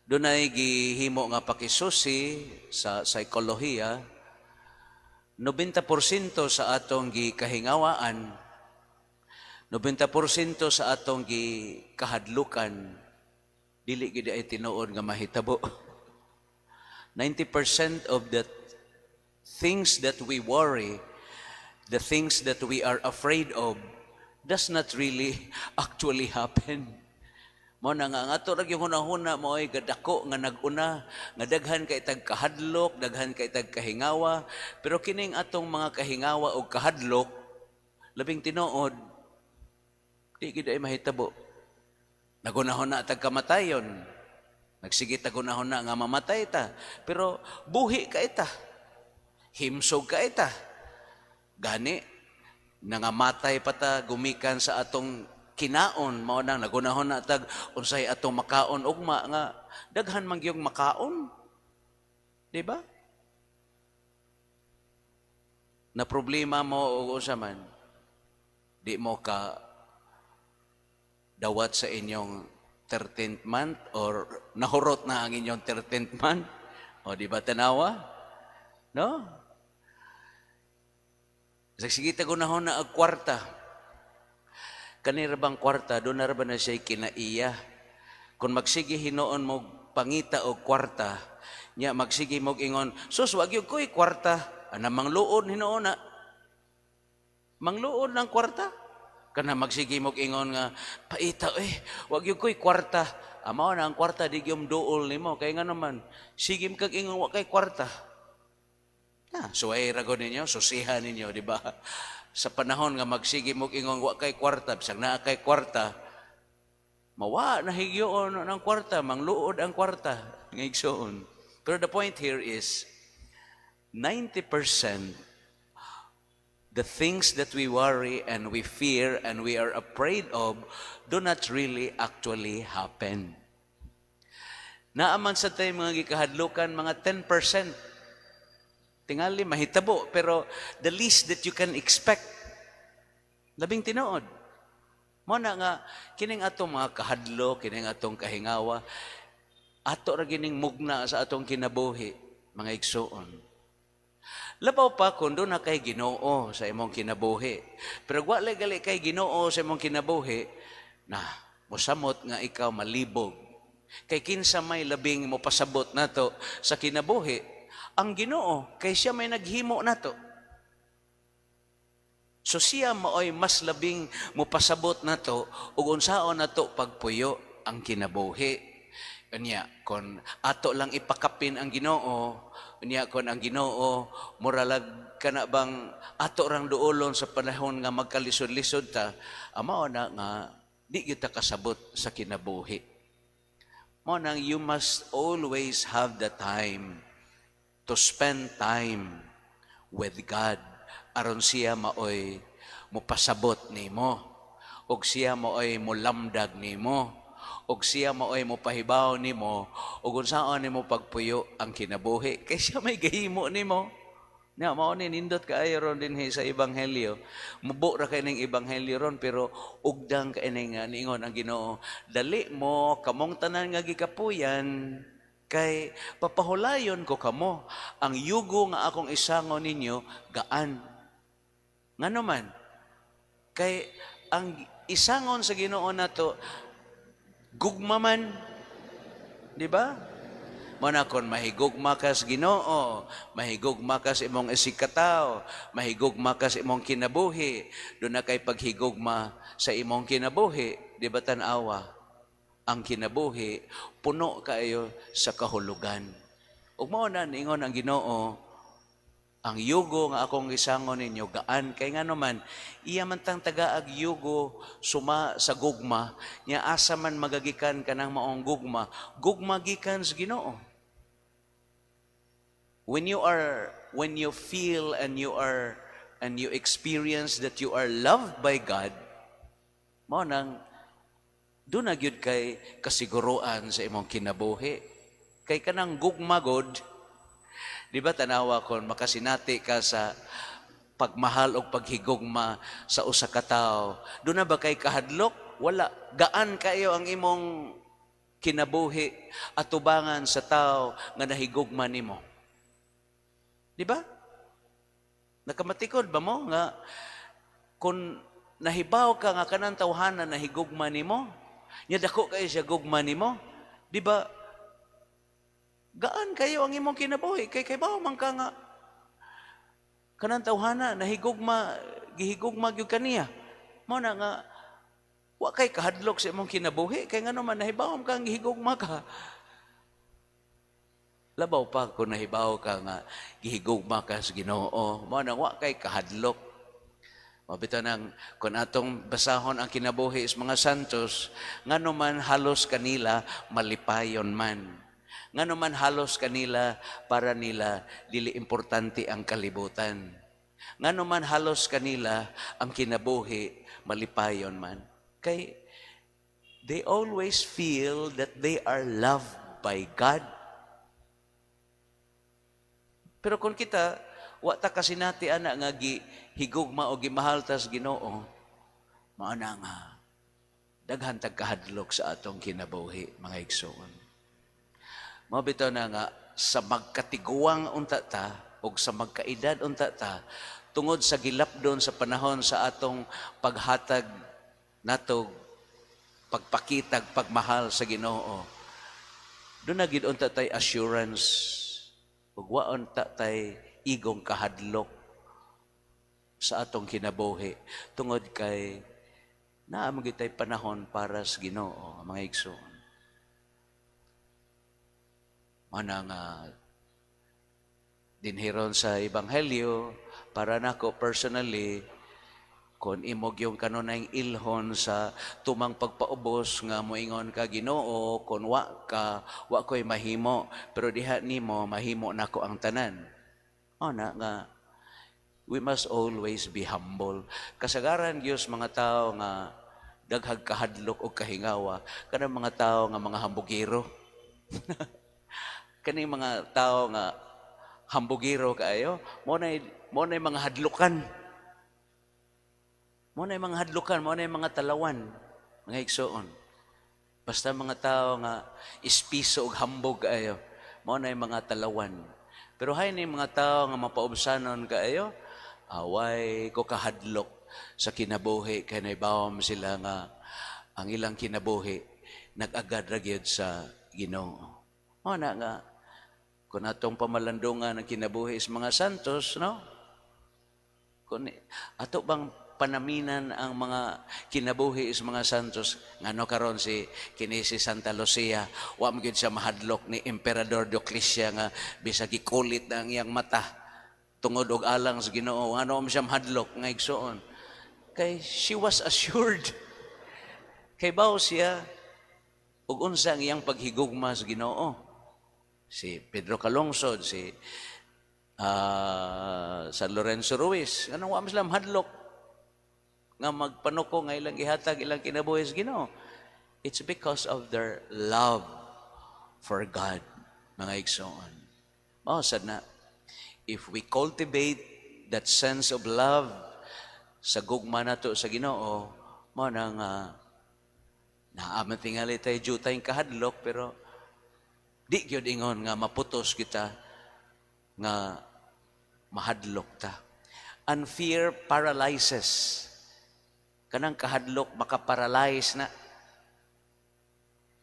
Dunay gihimo nga pakisusi sa psikolohiya, 90% sa atong gikahingawaan, 90% sa atong gikahadlukan, dili gid ay tinuod nga mahitabo. 90% of the things that we worry, the things that we are afraid of, does not really actually happen. Mo na nga ato ra gyud hunahuna mo ay gadako nga naguna nga daghan kay tag kahadlok, daghan kay tag kahingawa, pero kining atong mga kahingawa o kahadlok labing tinuod di gid ay mahitabo. Nagunahon na tag kamatayon. Nagsige tagunahon na nga mamatay ta, pero buhi ka ita. Himsog ka ita. Gani nangamatay pa ta gumikan sa atong kinaon, mao nang nagunahon na tag unsay atong makaon ugma nga daghan man gyud makaon, di ba? Na problema mo o usa man di mo ka dawat sa inyong 13th month or nahurot na ang inyong 13th month, o di ba tanawa, no? Sige tagunahon na ag kwarta. Kanira bang kwarta, doon na ba na siya kinaiya? Kung magsige hinoon mo pangita o kwarta, niya magsige mo ingon, sus, wag yung ko'y kwarta. Ana, mangluod hinoon na. Mangluod ng kwarta. Kana magsige mo ingon nga, paita, wag yung ko'y kwarta. Amaw na ang kwarta, di yung dool ni mo. Kaya nga naman, sige kag ingon, wag kay kwarta. Suway ragon ninyo, susihan ninyo, di ba? Sa panahon nga magsige mo ingon wa kay kwarta, bisag naa kay kwarta, mawa na higyoon ng kwarta, mangluod ang kwarta, ngigsoon. Pero the point here is 90% the things that we worry and we fear and we are afraid of do not really actually happen. Naaman sa tayo mga gikahadlukan, mga 10%. Tingali mahitabo, pero the least that you can expect, labing tinuod. Mo na nga, kining atong mga kahadlo, kining atong kahingawa, ato ra gining mugna sa atong kinabuhi, mga igsoon. Labaw pa kung doon na kay Ginoo sa imong kinabuhi. Pero wala gali kay Ginoo sa imong kinabuhi, na mosamot nga ikaw malibog. Kay kinsa may labing mo pasabot nato sa kinabuhi, ang Ginoo, kay siya may naghimo nato. So siya maoy mas labing mupasabot nato ug unsaon nato pagpuyo ang kinabuhi. Unya kon ato lang ipakapin ang Ginoo, unya kon ang Ginoo muralag kana bang ato rang duolon sa panahon nga magkalisod-lisod ta, mao na nga di gyud ta kasabot sa kinabuhi. Mao nang you must always have the time to spend time with God aron siya maoy mopasabot nimo, og siya maoy molamdag nimo, og siya maoy mopahibaw nimo, og unsaon nimo pagpuyo ang kinabuhi kay siya may gahimo nimo. Na mao ni nindot kaayo ron dinhi sa ebanghelyo. Mubo ra kay ning ebanghelyo ron, pero ugdang kay ning niingon ang Ginoo, dali mo kamong tanan nga gikapuyan, kay papahulayon ko kamo, ang yugo nga akong isangon ninyo gaan. Ngano man, kay ang isangon sa Ginoo nato gugma man, di ba? Mo na kon mahigugma ka sa Ginoo, mahigugma ka sa imong isikataw, mahigugma ka sa imong kinabuhi, do na kay paghigugma sa imong kinabuhi, di ba tan-awa? Ang kinabuhi, puno kayo sa kahulugan. Ug mao na ningon ang Ginoo, ang yugo nga akong isangon ninyo gaan, kay nga naman iya man tang tagaag yugo suma sa gugma, nya asa man magagikan kanang maong gugma, gugma gikan sa Ginoo. When you feel and you experience that you are loved by God, mao nang doon na gyud kay kasiguruan sa imong kinabuhi. Kay kanang gugmagod, di ba tanawa kon makasinati ka sa pagmahal o paghigugma sa usa ka tawo, doon na ba kay kahadlok? Wala. Gaan kayo ang imong kinabuhi atubangan sa tao nga nahigugma nimo. Di ba? Nakamatikod ba mo nga kung nahibaw ka nga kanang tawhana nahigugma nimo, nya dako kayo siya gugma nimo, di ba? Gaan kayo ang imong kinabuhi kay bawo man ka nga kanang tawhana nahigugma gihigugma gyud kaniya. Mao na nga wa kay kahadlok sa imong kinabuhi kay ngano man nahibawom kang gihigugma ka. Labaw pa kung nahibaw ka nga gihigugma ka sa Ginoo, mao na wa kay kahadlok. Mabito nang kung atong basahon ang kinabuhi is mga santos, ngano man halos kanila malipayon man. Ngano man halos kanila para nila dili importante ang kalibutan. Ngano man halos kanila ang kinabuhi malipayon man. Kay they always feel that they are loved by God. Pero kung kita, wa ta kasi nati ana nga higugma o gimahal tas Ginoo, maana nga daghan tag kahadlok sa atong kinabuhi, mga igsoon. Mao bitaw na nga sa magkatiguang unta ta o sa magkaedad unta ta tungod sa gilapdon sa panahon sa atong paghatag nato pagpakitag pagmahal sa Ginoo. Doon na gid unta tay assurance ug waon ta tay igong kahadlok sa atong kinabuhi tungod kay naa man gid tay panahon para sa Ginoo, mga igsoon. Mana nga dinhiron sa ebanghelyo para nako personally kung imog yung kanunayng ilhon sa tumang pagpaubos nga moingon ka Ginoo, kung wa ko'y mahimo, pero diha nimo mahimo nako ang tanan. Na nga we must always be humble. Kasagaran Dios mga tao nga daghag kahadlok o kahingawa, kanang mga tao nga mga hambugiro. Kaning mga tao nga hambugiro kaayo, mo na mga hadlukan. Mo na mga hadlukan, mo na mga talawan, mga igsoon. Basta mga tao nga ispiso ug hambog kaayo, mo na mga talawan. Pero hay ni mga tao nga mapaubsanon kaayo, away ko kahadlok sa kinabuhi kay naibawom sila nga ang ilang kinabuhi nag-agad ra gyud sa Ginoo. Mo na nga kung atong pamalandungan ng kinabuhi is mga santos, no? Kung ato bang panaminan ang mga kinabuhi is mga santos, ngano karon si Santa Lucia, wa mo gyud siya mahadlok ni Emperador Diocletian nga bisag ikulit na ang iyang mata tungod og alang sa Ginoo, ngano mo siya mahadlok nga igsoon. Kay she was assured. Kay bawo siya ug unsa ang iyang paghigugma sa Ginoo. Si Pedro Calungsod, si San Lorenzo Ruiz, anong wa sila mahadlok nga magpanuko nga ilang ihatag ilang kinabuhi sa Ginoo. It's because of their love for God, mga igsoon. Mao sad na if we cultivate that sense of love sa gugma nato sa Ginoo, mao na nga naaman tingali tayo jutay kahadlok, pero di gyud ingon nga maputos kita nga mahadlok ta. And fear paralyzes. Kanang kahadlok makaparalyze na.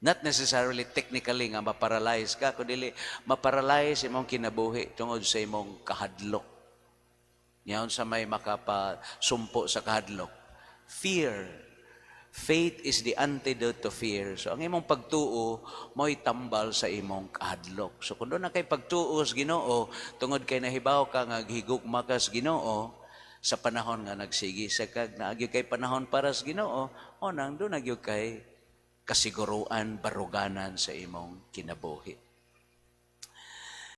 Not necessarily technically nga maparalyze ka, kundi maparalyze imong kinabuhi tungod sa imong kahadlok. Ngayon sa may makapasumpo sa kahadlok. Fear. Faith is the antidote to fear. So, ang imong pagtuo, mo'y tambal sa imong kahadlok. So, kung doon na kay pagtuo sa Ginoo, tungod kay nahibaw ka nga higugma ka sa Ginoo, sa panahon nga nagsigi sa kag, naagyo kay panahon para sa Ginoo, o nang doon nagyo kay kasiguruan, baruganan sa imong kinabuhi.